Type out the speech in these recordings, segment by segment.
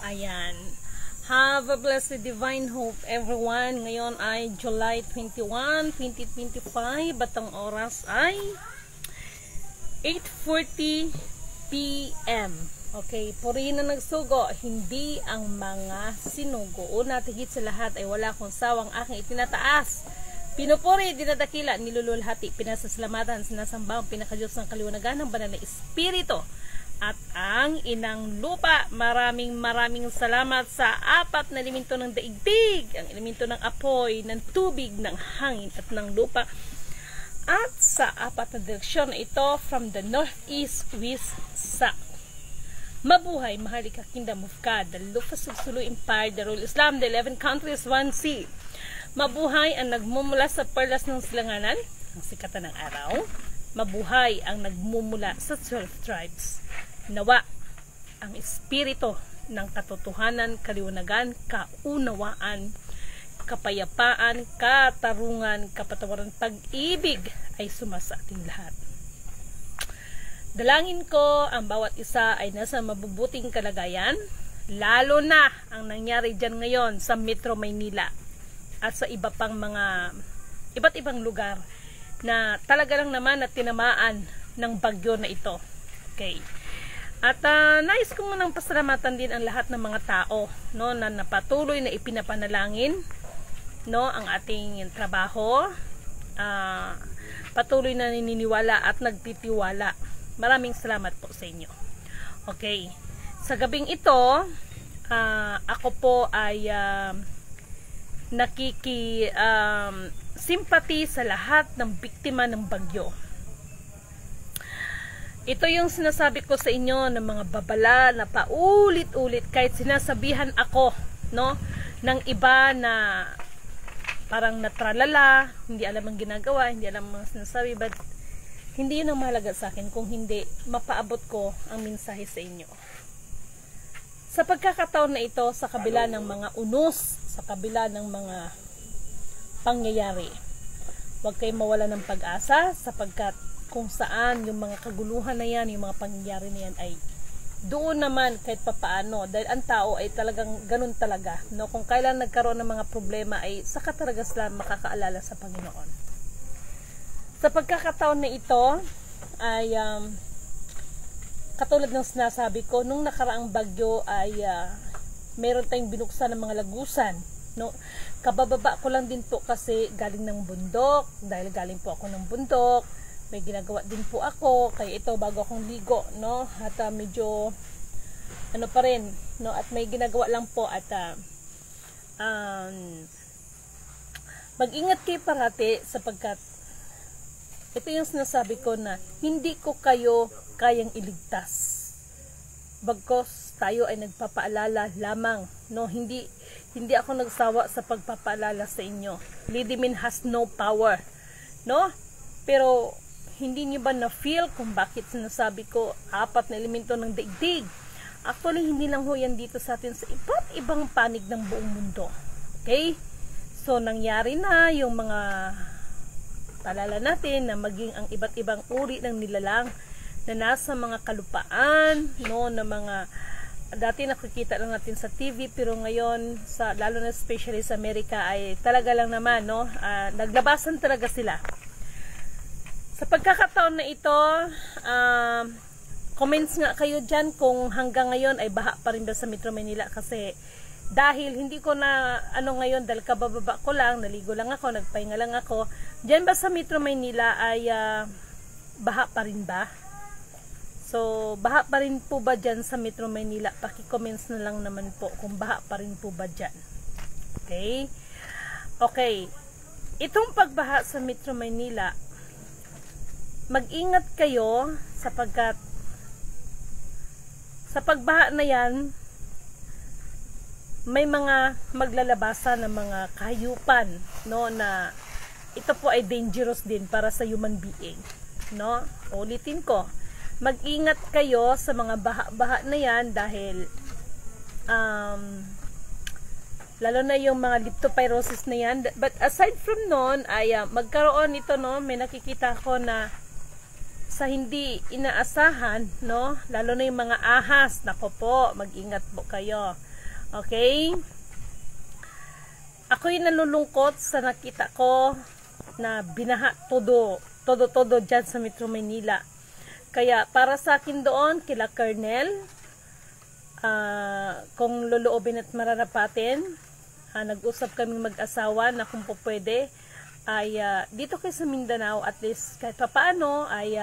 Ayan. Have a blessed divine hope everyone. Ngayon ay July 21, 2025 at ang oras ay 8:40 PM. Okay, purihin na nagsugo, hindi ang mga sinugo. Una, tigit sa lahat ay wala akong sawang aking itinataas. Pinupuri, dinadakila, nilululhati, pinasasalamatan, sinasamba ang pinakadiyos ng kaliwanagan ng banal na espiritu at ang inang lupa. Maraming salamat sa apat na elemento ng daigdig, ang elemento ng apoy, ng tubig, ng hangin at ng lupa, at sa apat na direksyon na ito from the northeast, west, south. Mabuhay, mahalika kingdom of God, the Lufas of Sulu Empire, the Rule Islam, the 11 countries, 1 sea. Mabuhay ang nagmumula sa perlas ng silanganan, ang sikatan ng araw. Mabuhay ang nagmumula sa 12 tribes. Nawa ang espiritu ng katotohanan, kaliwanagan, kaunawaan, kapayapaan, katarungan, kapatawaran, pag-ibig ay sumasa ating lahat. Dalangin ko ang bawat isa ay nasa mabubuting kalagayan, lalo na ang nangyari dyan ngayon sa Metro Maynila at sa iba pang mga iba't ibang lugar na talaga lang naman na tinamaan ng bagyo na ito. Okay. At nais ko munang pasalamatan din ang lahat ng mga tao, no, na napatuloy na ipinapanalangin, no, ang ating trabaho, patuloy na naniniwala at nagtitiwala. Maraming salamat po sa inyo. Okay. Sa gabing ito, ako po ay simpati sa lahat ng biktima ng bagyo. Ito yung sinasabi ko sa inyo ng mga babala na paulit-ulit kahit sinasabihan ako, no, ng iba na parang natralala, hindi alam ang ginagawa, hindi alam ang sinasabi, but hindi yun ang mahalaga sa akin kung hindi mapaabot ko ang mensahe sa inyo. Sa pagkakataon na ito, sa kabila ng mga unos, sa kabila ng mga pangyayari, huwag kayong mawala ng pag-asa, sapagkat kung saan yung mga kaguluhan na yan, yung mga pangyayari na yan ay doon naman kahit papaano, dahil ang tao ay talagang ganun talaga, no? Kung kailan nagkaroon ng mga problema ay saka talaga sila makakaalala sa Panginoon. Sa pagkakataon na ito ay katulad ng sinasabi ko, nung nakaraang bagyo ay meron tayong binuksan ng mga lagusan, no? Kabababa ko lang din po kasi galing ng bundok, dahil galing po ako ng bundok, may ginagawa din po ako, kaya ito bago akong ligo, no? At medyo ano pa rin, no? At may ginagawa lang po at mag-ingat kayo parati sapagkat ito yung sinasabi ko na hindi ko kayo kayang iligtas. Bagkos tayo ay nagpapaalala lamang, no? Hindi ako nagsawa sa pagpapaalala sa inyo. Lidimin has no power, no? Pero hindi niyo ba na-feel kung bakit sinasabi ko apat na elemento ng daigdig? Actually, hindi lang ho yan dito sa atin, sa iba't ibang panig ng buong mundo. Okay? So, nangyari na yung mga paalala natin na maging ang iba't ibang uri ng nilalang na nasa mga kalupaan, no, na mga dati nakikita lang natin sa TV, pero ngayon lalo na especially sa Amerika ay talaga lang naman, no, naglabasan talaga sila. Sa pagkakataon na ito, comments nga kayo dyan kung hanggang ngayon ay baha pa rin ba sa Metro Manila, kasi dahil hindi ko na ngayon, dahil kabababa ko lang, naligo lang ako, nagpahinga lang ako. Diyan ba sa Metro Maynila ay baha pa rin ba? So, baha pa rin po ba dyan sa Metro Maynila? Paki-comments na lang naman po kung baha pa rin po ba dyan. Okay? Okay. Itong pagbaha sa Metro Maynila, mag-ingat kayo sapagkat sa pagbaha na yan, may mga maglalabasan ng mga kahayupan, no, na ito po ay dangerous din para sa human being, no? Ulitin ko, mag-ingat kayo sa mga baha-baha na yan dahil lalo na yung mga leptospirosis na yan. But aside from noon ay magkaroon ito, no, may nakikita ko na sa hindi inaasahan, no, lalo na yung mga ahas, nako po, mag-ingat po kayo. Okay? Ako'y nalulungkot sa nakita ko na binaha todo dyan sa Metro Manila. Kaya para sa akin doon, kila Colonel, kung luluobin at mararapatin, nag-usap kaming mag-asawa na kung po pwede, ay dito kayo sa Mindanao, at least kahit papaano, ay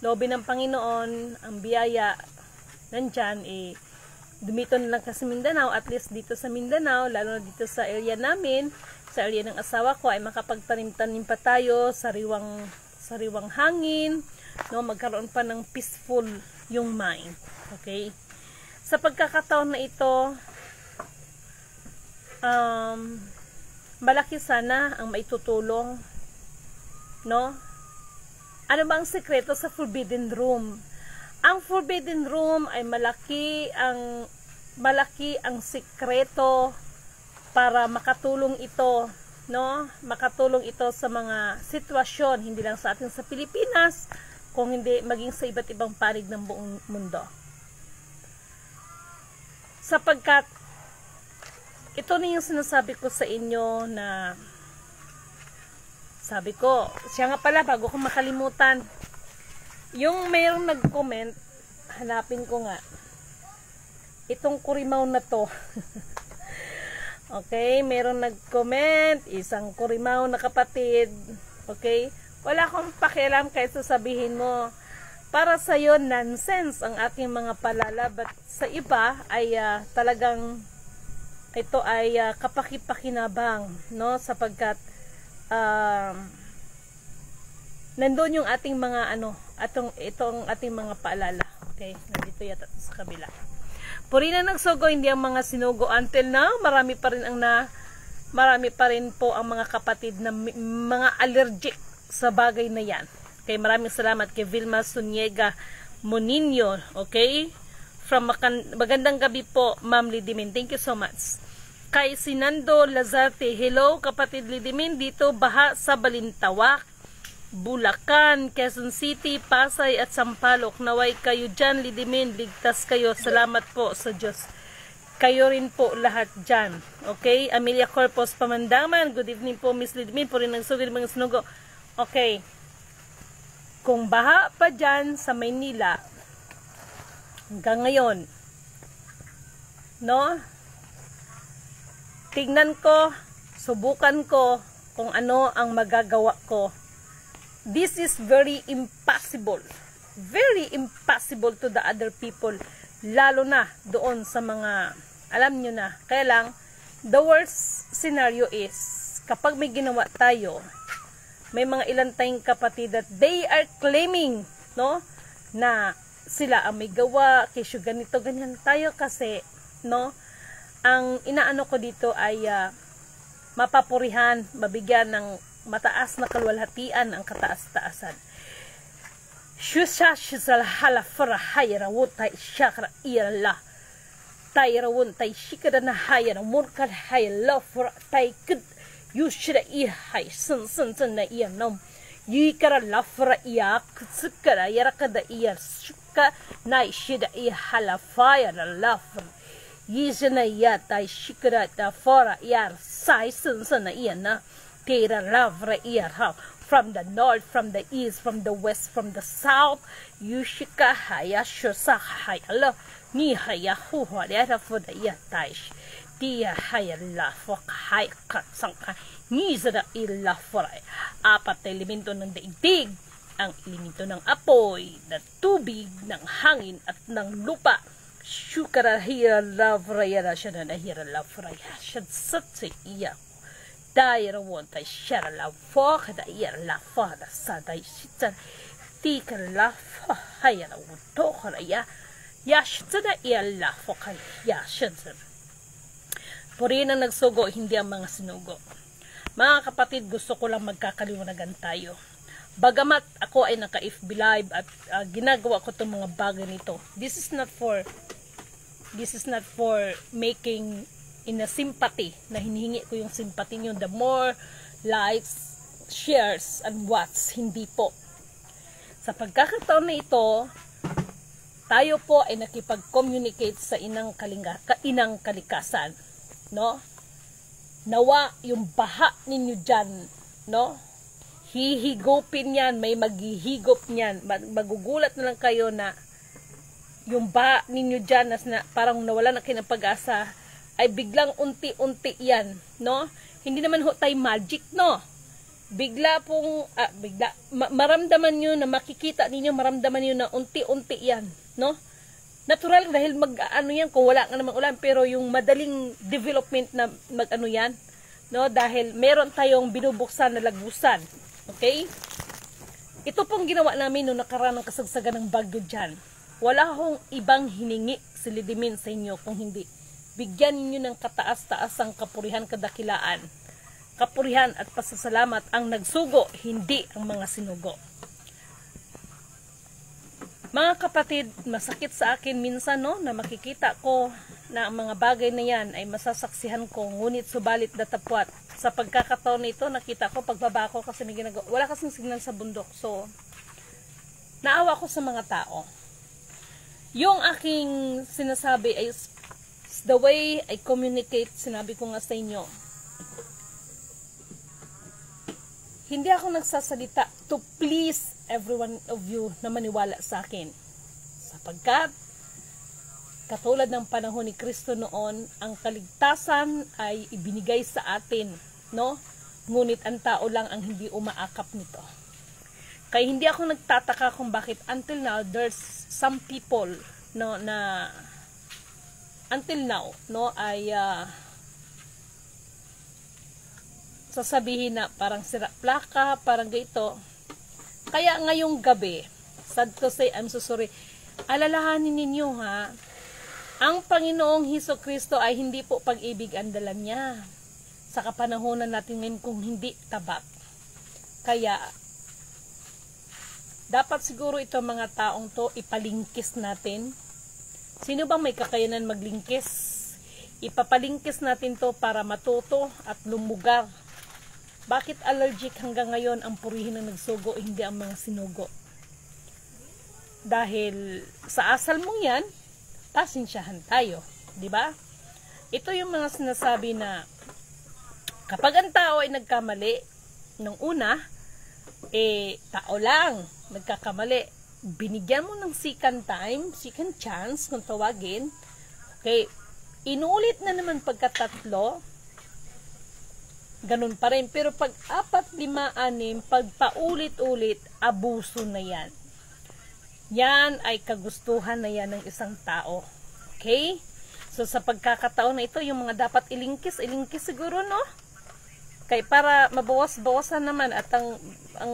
loobin ng Panginoon, ang biyaya, nandyan, dumito na lang kasi Mindanao, at least dito sa Mindanao, lalo na dito sa area namin, sa area ng asawa ko, ay makapagtanim-tanim pa tayo, sariwang hangin, no, magkaroon pa ng peaceful yung mind. Okay? Sa pagkakataon na ito, malaki sana ang maitutulong, no? Ano ba ang sekreto sa Forbidden Room? Ang Forbidden Room ay malaki ang sekreto para makatulong ito, no? Makatulong ito sa mga sitwasyon, hindi lang sa atin sa Pilipinas, kung hindi maging sa iba't ibang panig ng buong mundo. Sapagkat ito na yung sinasabi ko sa inyo na sabi ko, siya nga pala, bago ko makalimutan, yung mayroong nag-comment, hanapin ko nga, itong Kurimaw na to. Okay, mayroong nag-comment, isang Kurimaw na kapatid, okay, wala akong pakialam kahit sasabihin mo, para sa'yo, nonsense ang aking mga palalabat. Sa iba, ay talagang, ito ay kapakipakinabang, no, sapagkat, nandun yung ating mga itong ating mga paalala. Okay, nandito yata sa kabila. Purinan ng sugo, hindi ang mga sinugo. Until now, marami pa rin po ang mga kapatid na mga allergic sa bagay na yan. Okay, maraming salamat kay Vilma Suniega Moninho. Okay, from magandang gabi po, Ma'am Lidimin. Thank you so much. Kay Sinando Lazarte, hello kapatid Lidimin, dito baha sa Balintawak, Bulacan, Quezon City, Pasay at Sampaloc. Naway kayo dyan Lidimin, ligtas kayo. Salamat po sa Diyos. Kayo rin po lahat dyan. Okay, Amelia Corpus Pamandaman, good evening po Miss Lidimin, po rin nagsugod mga sinugo. Okay, kung baha pa dyan sa Maynila hanggang ngayon, no, tignan ko, subukan ko kung ano ang magagawa ko. This is very impossible to the other people, lalo na doon sa mga, alam nyo na, kaya lang, the worst scenario is, kapag may ginawa tayo, may mga ilan tayong kapatid that they are claiming, no, na sila ang may gawa, kesyo ganito, ganyan tayo kasi, no, ang inaano ko dito ay mapapurihan, mabigyan ng mataas na kalwalhatian ang kataas-taasan. Shusha shisal hala fara hayra wutai shakra iyala tayra wuntai shikada na hayra murkal hayla fara tai kud yushira ihai sun na iyanom yikara lafra iyak sukara yarakada iyar shuka na shida ihala fire lafra yisana yata shikara ta fara iyar sai sun na iyana tira lafra iyar ha. From the north, from the east, from the west, from the south, yushika haya shusa haya lo ni haya huwa lera for the yataish dia haya la for haya katsangka ni zara illa for apat na elemento ng daigdig, ang elemento ng apoy, ng tubig, ng hangin at ng lupa. Shukara hira lavra yara siya na hira lavra siya satsi iya daira wonta shara la foka da ira la fada sada shitsa tika la fa hayara wutokara ya shitsa da ira la foka ya shitsa. Puri na nagsugo, hindi ang mga sinugo. Mga kapatid, gusto ko lang magkakaliwanagan tayo. Bagamat ako ay naka-FB Live at ginagawa ko itong mga bagay nito, this is not for making in a sympathy, na hinihingi ko yung sympathy nyo, the more likes, shares, and watch, hindi po. Sa pagkakataon na ito, tayo po ay nakipag-communicate sa inang kalikasan, no? Nawa yung baha ninyo dyan, no? Hihigupin yan, may maghihigop niyan. Magugulat na lang kayo na yung baha ninyo dyan na parang nawala na kayo ng pag-asa, ay biglang unti-unti yan, no? Hindi naman ho tayo magic, no? Bigla pong, maramdaman nyo na makikita ninyo, maramdaman nyo na unti-unti yan, no? Natural dahil yan kung wala nga namang ulan, pero yung madaling development na yan, no? Dahil meron tayong binubuksan na lagusan, okay? Ito pong ginawa namin nung nakaraan ng kasagsagan ng bagyo dyan. Wala akong ibang hiningi silidimin sa inyo kung hindi bigyan ninyo ng kataas-taasang kapurihan, kadakilaan, kapurihan at pasasalamat ang nagsugo, hindi ang mga sinugo. Mga kapatid, masakit sa akin minsan, no, na makikita ko na ang mga bagay na yan ay masasaksihan ko, ngunit subalit datapwat. Sa pagkakataon nito, nakita ko pagbaba ko kasi may ginagawa. Wala kasing signal sa bundok, so naawa ko sa mga tao. Yung aking sinasabi ay the way I communicate, sinabi ko nga sa inyo, hindi ako nagsasalita to please every one of you na maniwala sa akin. Sapagkat, katulad ng panahon ni Kristo noon, ang kaligtasan ay ibinigay sa atin, no? Ngunit ang tao lang ang hindi umaakap nito. Kaya hindi ako nagtataka kung bakit until now, there's some people, no, na until now, no, ay sasabihin na parang sira plaka, parang gaito. Kaya ngayong gabi, sad to say, I'm so sorry, alalahanin ninyo ha, ang Panginoong Hesukristo ay hindi po pag-ibig ang dala niya. Sa kapanahonan natin ngayon kung hindi tabak. Kaya, dapat siguro ito mga taong to ipalingkis natin. Sino bang may kakayanan maglingkis? Ipapalingkis natin to para matuto at lumugar. Bakit allergic hanggang ngayon ang purihin ng nagsugo, hindi ang mga sinugo? Dahil sa asal mong yan, pasensyahan tayo. Diba? Ito yung mga sinasabi na kapag ang tao ay nagkamali, nung una, tao lang, nagkakamali. Binigyan mo ng second time, second chance, kung tawagin. Okay, inulit na naman pagkatatlo, ganun pa rin. Pero pag 4, 5, 6, pag paulit-ulit, abuso na yan. Yan ay kagustuhan na yan ng isang tao. Okay? So sa pagkakataon na ito, yung mga dapat ilingkis siguro, no? Kaya para mabawas-bawasan naman at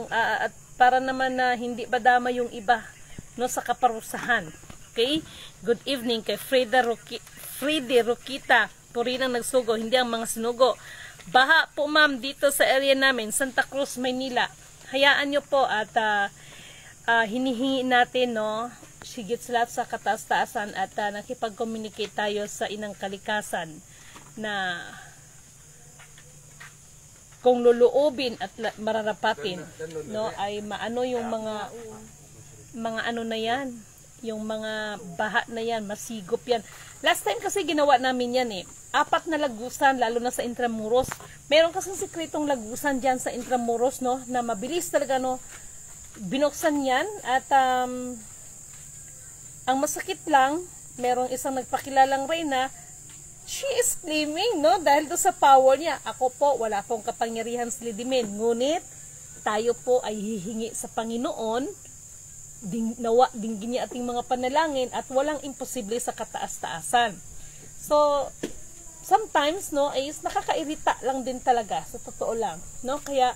at para naman na hindi badama yung iba, no, sa kaparusahan. Okay? Good evening kay Freddy Rokita. Puri nang nagsugo, hindi ang mga sinugo. Baha po ma'am dito sa area namin, Santa Cruz, Maynila. Hayaan nyo po at hinihingi natin, no, sigit sa lahat sa kataas-taasan at nakipag-communicate tayo sa inang kalikasan na kung luluubin at mararapatin, no, ay maano yung mga ano na yan, yung mga baha na yan, masigop yan. Last time kasi ginawa namin yan 4 na lagusan, lalo na sa Intramuros. Meron kasing sikretong lagusan dyan sa Intramuros, no, na mabilis talaga, no, binuksan yan. At ang masakit lang, merong isang nagpakilalang reyna, she is claiming, no, dahil do sa power niya. Ako po, wala pong kapangyarihan silidimin. Ngunit, tayo po ay hihingi sa Panginoon, dinggin niya ating mga panalangin at walang imposible sa kataas-taasan. So, sometimes, no, is nakakairita lang din talaga, sa totoo lang, no? Kaya,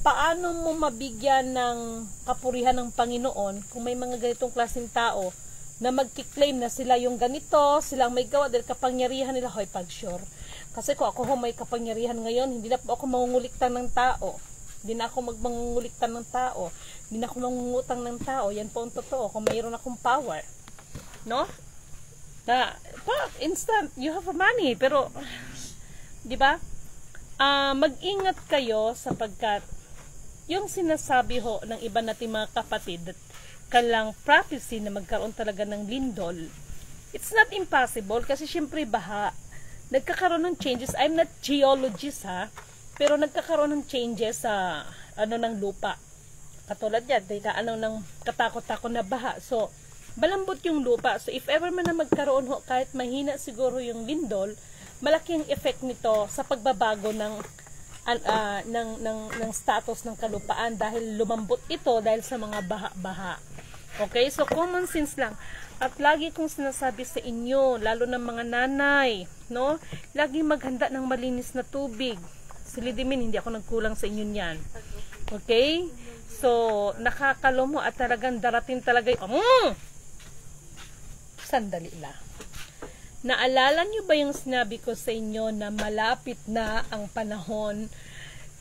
paano mo mabigyan ng kapurihan ng Panginoon kung may mga ganitong klaseng tao na magkiklaim na sila yung ganito, silang may gawa dahil kapangyarihan nila, hoy, pag-sure. Kasi kung ako may kapangyarihan ngayon, hindi na po ako mangunguliktan ng tao. Hindi na ako magmangunguliktan ng tao. Hindi na ako mangungutang ng tao. Yan po ang totoo. Kung mayroon akong power. No? Na, instant, you have money. Pero, di ba? Mag-ingat kayo sapagkat yung sinasabi ho ng iba nating mga kapatid, kanilang prophecy na magkaroon talaga ng lindol, it's not impossible kasi syempre baha. Nagkakaroon ng changes. I'm not geologist ha, pero nagkakaroon ng changes sa ng lupa. Katulad yan, ng katakot-takot na baha. So, malambot yung lupa. So, if ever man na magkaroon kahit mahina siguro yung lindol, malaki ang effect nito sa pagbabago ng status ng kalupaan dahil lumambot ito dahil sa mga baha-baha. Okay? So, common sense lang. At lagi kong sinasabi sa inyo, lalo ng mga nanay, no? Lagi maghanda ng malinis na tubig. Silidimin, hindi ako nagkulang sa inyo niyan. Okay? So, nakakalomo at talagang darating talaga sandali lang. Naalala nyo ba yung sinabi ko sa inyo na malapit na ang panahon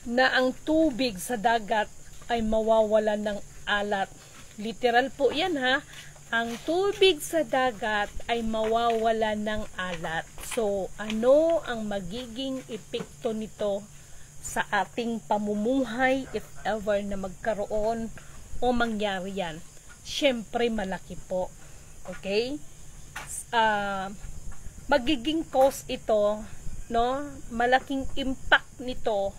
na ang tubig sa dagat ay mawawala ng alat? Literal po yan ha. Ang tubig sa dagat ay mawawala ng alat. So, ano ang magiging epekto nito sa ating pamumuhay if ever na magkaroon o mangyari yan? Siyempre, malaki po. Okay? Magiging cause ito, no? Malaking impact nito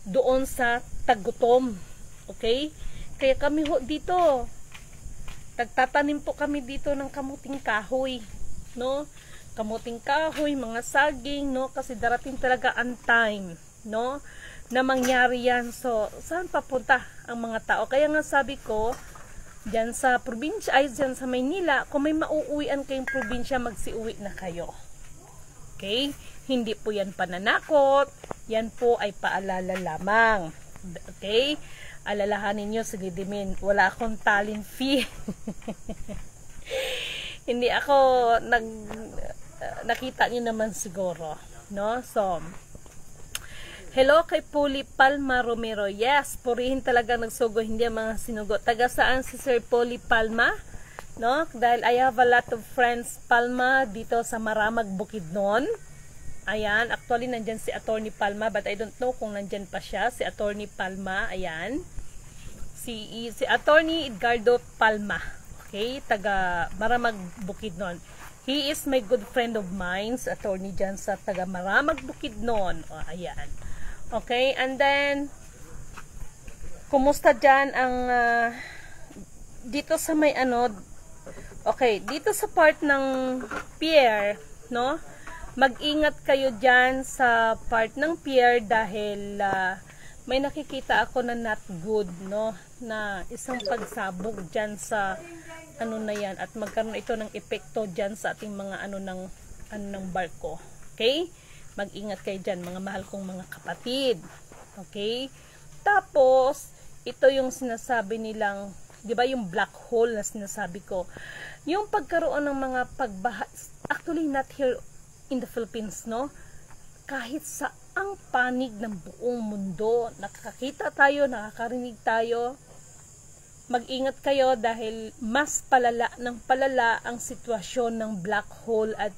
doon sa tagutom. Okay? Kaya kami dito, nagtatanim po kami dito ng kamuting kahoy, no? Kamuting kahoy, mga saging, no? Kasi darating talaga ang time, no? Na mangyari yan. So, saan papunta ang mga tao? Kaya nga sabi ko, dyan sa probinsya, ay dyan sa Maynila, kung may mauuwian kayong probinsya, magsiuwi na kayo. Okay? Hindi po yan pananakot. Yan po ay paalala lamang. Okay? Alalahanin nyo, silidimin, wala akong talent fee. Hindi ako nakita nyo naman siguro, no? So, hello kay Puli Palma Romero. Yes, purihin talaga nagsugo, hindi ang mga sinugo. Taga saan si Sir Puli Palma? No? Dahil I have a lot of friends Palma dito sa Maramag, Bukidnon. Ayan, actually nandyan si Attorney Palma, but I don't know kung nandyan pa siya, si Attorney Palma. Ayan, si Attorney Edgardo Palma, okay, taga Maramag, Bukidnon. He is my good friend of mine, si attorney dyan sa taga Maramag, Bukidnon. O, ayan, okay. And then, kumusta dyan ang dito sa may okay, dito sa part ng pier, no? Mag-ingat kayo dyan sa part ng pier dahil may nakikita ako na not good, no? Na isang pagsabog dyan sa na yan at magkaroon ito ng epekto dyan sa ating mga ng barko. Okay? Mag-ingat kayo dyan, mga mahal kong mga kapatid. Okay? Tapos, ito yung sinasabi nilang, di ba yung black hole na sinasabi ko? Yung pagkaroon ng mga pagbaha, actually not here in the Philippines, no? Kahit sa ang panig ng buong mundo, nakakita tayo, nakakarinig tayo, mag-ingat kayo dahil mas palala ng palala ang sitwasyon ng black hole at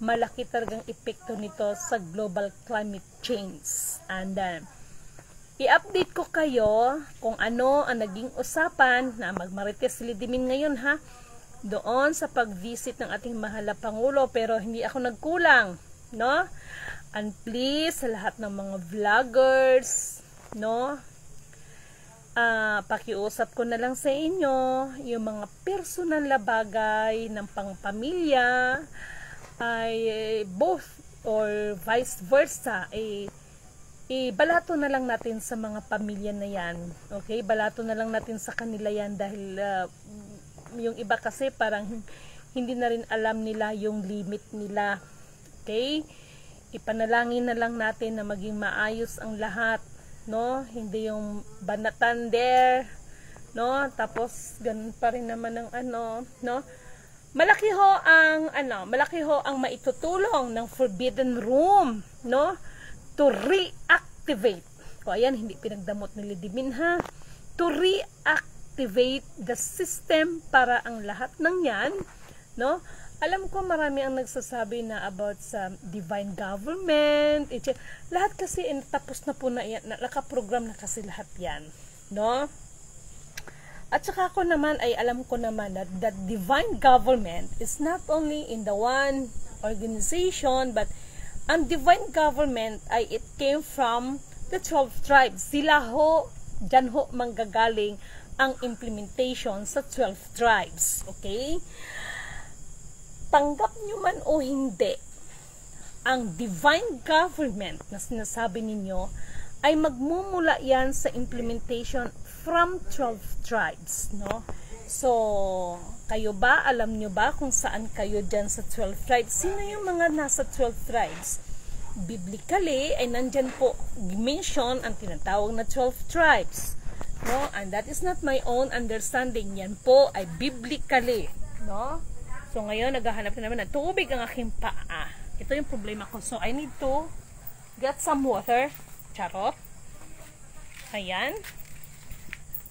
malaki talagang epekto nito sa global climate change. And i-update ko kayo kung ano ang naging usapan na magmarites lidimin ngayon ha, doon sa pag-visit ng ating mahal na Pangulo, pero hindi ako nagkulang, no? And please, sa lahat ng mga vloggers, no? Pakiusap ko na lang sa inyo, yung mga personal na bagay ng pangpamilya, ay both or vice versa, balato na lang natin sa mga pamilya na yan. Okay? Balato na lang natin sa kanila yan dahil yung iba kasi parang hindi na rin alam nila yung limit nila. Okay? Ipanalangin na lang natin na maging maayos ang lahat, no? Hindi yung banatan there, no? Tapos ganun pa rin naman ang no? Malaki ho ang maitutulong ng Forbidden Room, no? To reactivate. O ayan, hindi pinagdamot ni Lidimin ha. To reactivate the system para ang lahat ng yan, no? Alam ko marami ang nagsasabi na about sa divine government, lahat kasi tapos na po na yan, nakaprogram na kasi lahat yan, no? At saka ako naman ay alam ko naman that divine government is not only in the one organization, but ang divine government ay it came from the 12 tribes. Sila ho, dyan ho manggagaling ang implementation sa 12 tribes. Okay? Tanggap nyo man o hindi, ang divine government na sinasabi ninyo ay magmumula yan sa implementation from 12 tribes, no? So, kayo ba, alam nyo ba kung saan kayo dyan sa 12 tribes? Sino yung mga nasa 12 tribes? Biblically, ay nandyan po mention ang tinatawag na 12 tribes, no? And that is not my own understanding. Yan po ay biblically, no? So, ngayon, naghahanap na naman ng tubig ang aking paa. Ito yung problema ko. So, I need to get some water. Charot. Ayan.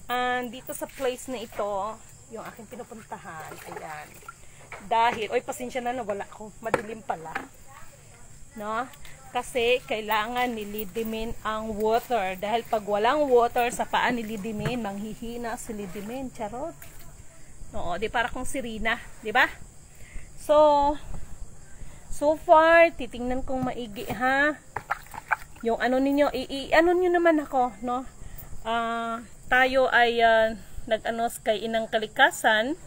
And dito sa place na ito, yung aking pinupuntahan, ayan. Dahil, oy, pasensya na, wala ko. Madilim pala. No? Kasi, kailangan nilidimin ang water. Dahil pag walang water sa paa nilidimin, manghihina si lidimin. Charot. Oo, di para kong sirina. Di ba? So far, titingnan kong maigi, ha? Yung ano ninyo, ano nyo naman ako, no? Tayo ay nag-ano kay inang kalikasan,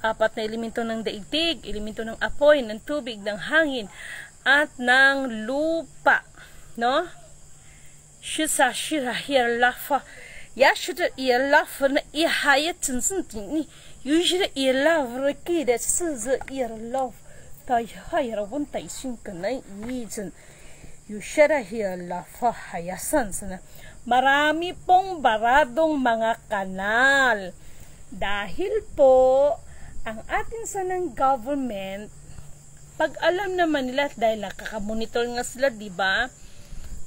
4 na elemento ng daigdig, elemento ng apoy, ng tubig, ng hangin, at ng lupa, no? Shisa shira here lafa, ya shira iya lafa na iya hayatun suntin ni, yushira iya lafa raki da suza iya lafa, tayo hayara wunta isin ka na iitin. Yushara hiya lafa hayasan sana. Marami pong baradong mga kanal. Dahil po, ang ating sanang government, pag alam naman nila, dahil nakaka-monitor nga sila, diba?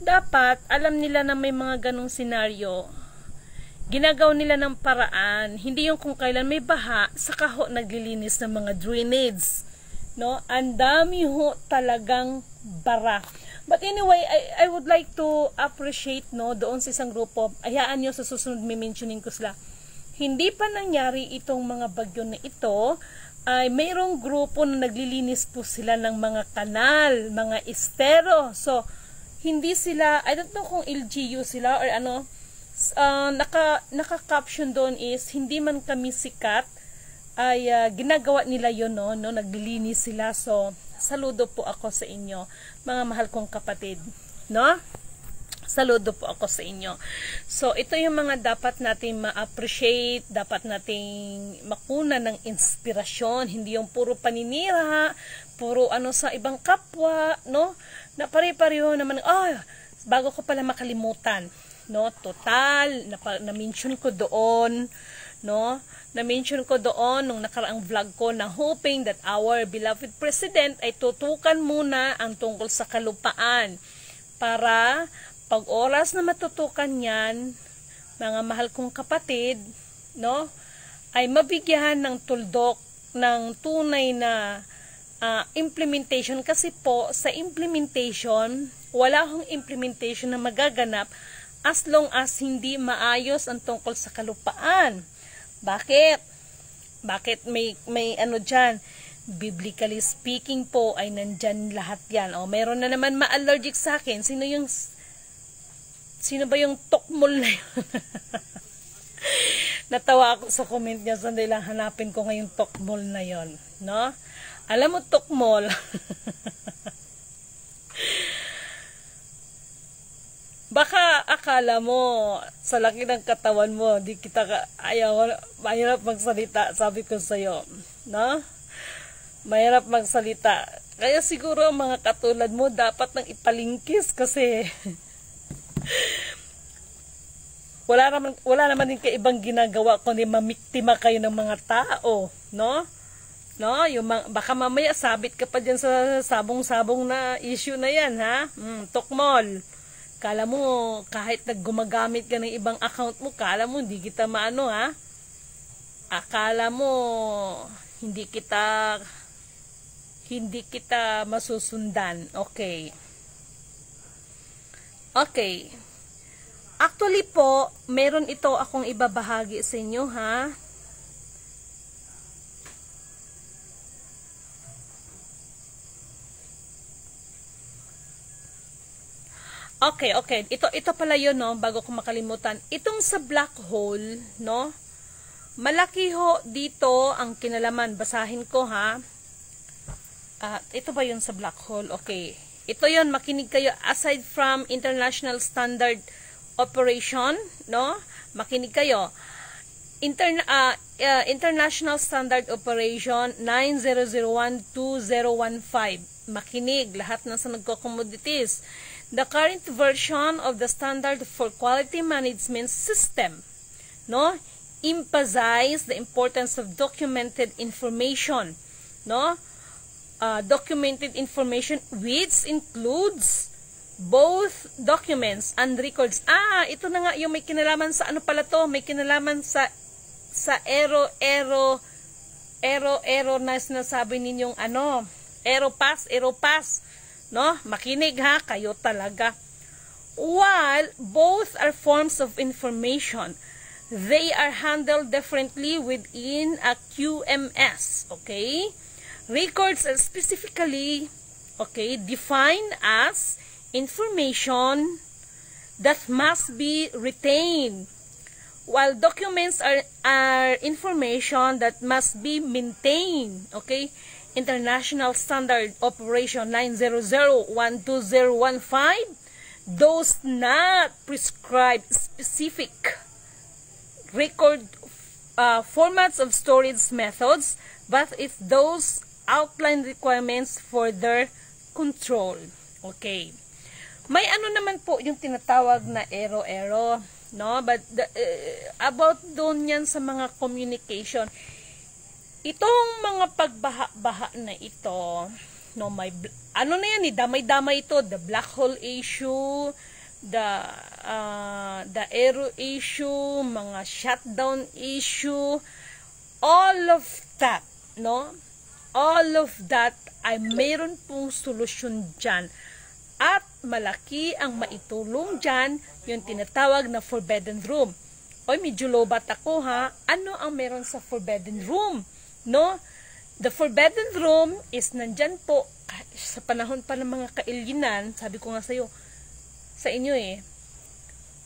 Dapat, alam nila na may mga ganong senaryo. Ginagawa nila ng paraan. Hindi yung kung kailan may baha, saka ho naglilinis ng mga drainage. No? Ang dami ho talagang bara. But anyway, I would like to appreciate, no, doon sa isang grupo, hayaan nyo sa susunod may mentionin ko sila. Hindi pa nangyari itong mga bagyo na ito, ay mayroong grupo na naglilinis po sila ng mga kanal, mga estero. So, hindi sila, I don't know kung LGU sila or ano, naka-caption doon is, hindi man kami sikat, ay ginagawa nila yun, no, naglilinis sila. So, saludo po ako sa inyo, mga mahal kong kapatid, no? Saludo po ako sa inyo. So, ito yung mga dapat natin ma-appreciate, dapat nating makuna ng inspirasyon, hindi yung puro paninira, puro ano sa ibang kapwa, no? Na pare-pareho naman, bago ko pala makalimutan, no? Total, na-mention ko doon, no? Na-mention ko doon nung nakaraang vlog ko na hoping that our beloved president ay tutukan muna ang tungkol sa kalupaan para pag oras na matutukan yan, mga mahal kong kapatid, no, ay mabigyan ng tuldok ng tunay na implementation. Kasi po sa implementation, wala hong implementation na magaganap as long as hindi maayos ang tungkol sa kalupaan. Bakit? Bakit may ano dyan? Biblically speaking po ay nandyan lahat yan. O, meron na naman ma-allergic sa akin. Sino ba yung tokmol na yun? Natawa ako sa comment niya. Sandali lang, hanapin ko ngayong tokmol na yun. No? Alam mo, tokmol. Baka akala mo, sa laki ng katawan mo, di kita mahirap magsalita, sabi ko sa'yo. No? Mahirap magsalita. Kaya siguro mga katulad mo, dapat nang ipalingkis kasi wala naman din kayo ibang ginagawa kundi mamiktima kayo ng mga tao. No? No? Baka mamaya sabit ka pa dyan sa sabong-sabong na issue na yan, ha? Tokmol. Kala mo, kahit gumagamit ka ng ibang account mo, kala mo, hindi kita maano, ha? Akala mo, hindi kita masusundan. Okay. Okay. Actually po, meron ito akong ibabahagi sa inyo, ha? Okay. Ito pala yun, no, bago ko makalimutan. Itong sa black hole, no, malaki ho dito ang kinalaman. Basahin ko, ha. Ito ba yun sa black hole? Okay. Ito yun, makinig kayo. Aside from International Standard Operation, no, makinig kayo. International Standard Operation 9001-2015. Makinig, lahat ng sa nagko-commodities. The current version of the Standard for Quality Management System, no, emphasize the importance of documented information, no, documented information which includes both documents and records. Ito na nga yung may kinalaman sa ano pala to, may kinalaman sa error na sinasabi ninyong ano, Aeropass, no? Makinig ha, kayo talaga. While both are forms of information, they are handled differently within a QMS, okay? Records are specifically, okay, defined as information that must be retained, while documents are information that must be maintained, okay? International Standard Operation 900-12015 does not prescribe specific record formats of storage methods, but it those outline requirements for their control. Okay. May ano naman po yung tinatawag na error, no? But about doon yan sa mga communication. Itong mga pagbaha-baha na ito, no, may ano na yan, damay-damay ito, the black hole issue, the aero issue, mga shutdown issue, all of that, no? All of that ay mayroon pong solusyon dyan. At malaki ang maitulong dyan, yung tinatawag na forbidden room. Oy, medyo lobat ako ha. Ano ang meron sa forbidden room? No? The forbidden room is nandyan po sa panahon pa ng mga kailinan. Sabi ko nga sa inyo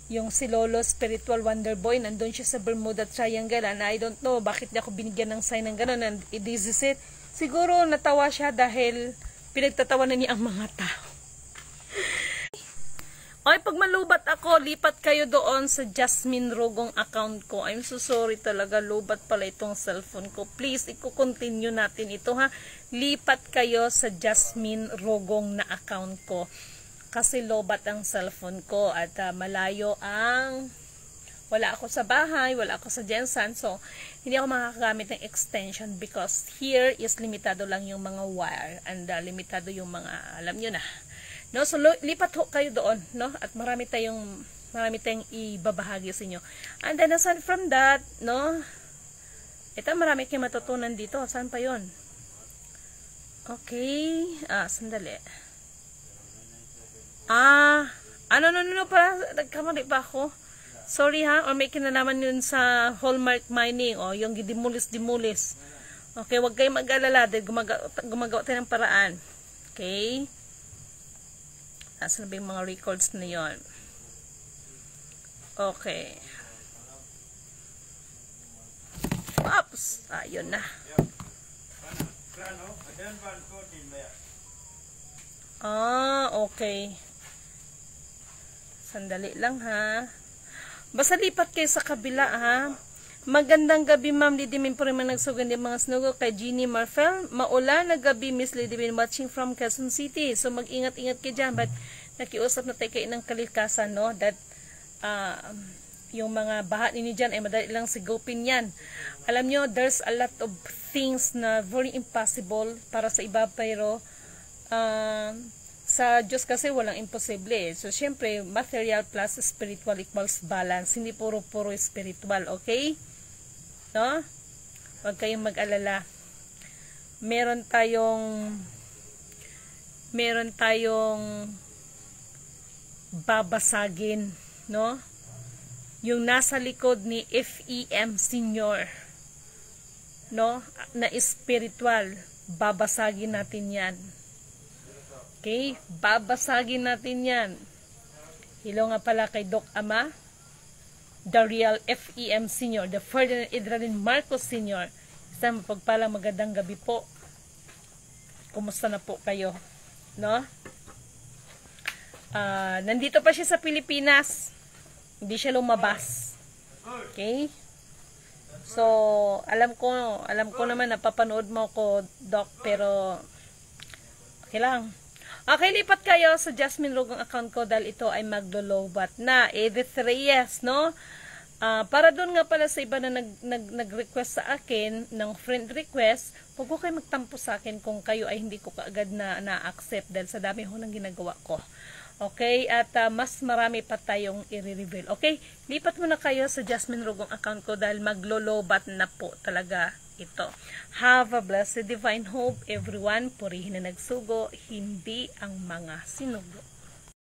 yung si Lolo Spiritual Wonder Boy, nandun siya sa Bermuda Triangle, and I don't know bakit niya ako binigyan ng sign ng gano'n, and this is it. Siguro natawa siya dahil pinagtatawanan niya ang mga tao. Oy, pag malubat ako, lipat kayo doon sa Jasmine Rogong account ko. I'm so sorry talaga, lubat pala itong cellphone ko. Please, i-continue natin ito ha. Lipat kayo sa Jasmine Rogong na account ko. Kasi lobat ang cellphone ko at malayo ang... Wala ako sa bahay, wala ako sa Jensen. So, hindi ako makakagamit ng extension because here is limitado lang yung mga wire and limitado yung mga, alam nyo na. No, so lipat ho kayo doon, no? At marami tayong ibabahagi sa inyo. And then aside from that, no? Ito marami kayong matutunan dito. Saan pa 'yon? Okay, sandali. No, para nagkamali pa ako. Sorry ha, or may kinalaman yun sa hallmark mining o yung dimulis. Okay, wag kayong mag-alala dahil gumagawa tayo ng paraan. Okay? Nasaan na ba yung mga records na yon? Okay. Oops! Ayun na. Okay. Sandali lang ha. Basta lipat kayo sa kabila ha. Magandang gabi ma'am, Lidimin po rin nagsugan din mga snugo kay Jeannie Marfel. Maulan na gabi, Miss Lidimin, watching from Quezon City. So mag-ingat-ingat kayo dyan. But nakiusap na tayo kayo ng kalikasan, no? That yung mga baha ninyo dyan ay madali lang sigupin yan. Alam nyo, there's a lot of things na very impossible para sa iba, pero sa Diyos kasi walang imposible. So syempre, material plus spiritual equals balance. Hindi puro-puro spiritual, okay? No? Huwag kayong mag-alala. Meron tayong babasagin, no? Yung nasa likod ni FEM Senior, no? Na spiritual, babasagin natin yan. Okay? Babasagin natin yan. Hello nga pala kay Doc Ama, Dariel FEM Sr., the Ferdinand Idralin Marcos Sr. Isang mapagpalang magandang gabi po. Kumusta na po kayo? No? Nandito pa siya sa Pilipinas. Hindi siya lumabas. Okay? So, alam ko naman napapanood mo ko, Doc, pero okay lang. Okay, lipat kayo sa Jasmine Rogong account ko dahil ito ay maglolobat na. Edith Reyes, no? Para doon nga pala sa iba na nag-request sa akin ng friend request, huwag ko kayo magtampo sa akin kung kayo ay hindi ko kaagad na-accept dahil sa dami ho ng ginagawa ko. Okay? At mas marami pa tayong i-reveal. Okay? Lipat muna kayo sa Jasmine Rogong account ko dahil maglolobat na po talaga ito. Have a blessed divine hope, everyone. Purihin na nagsugo, hindi ang mga sinugo.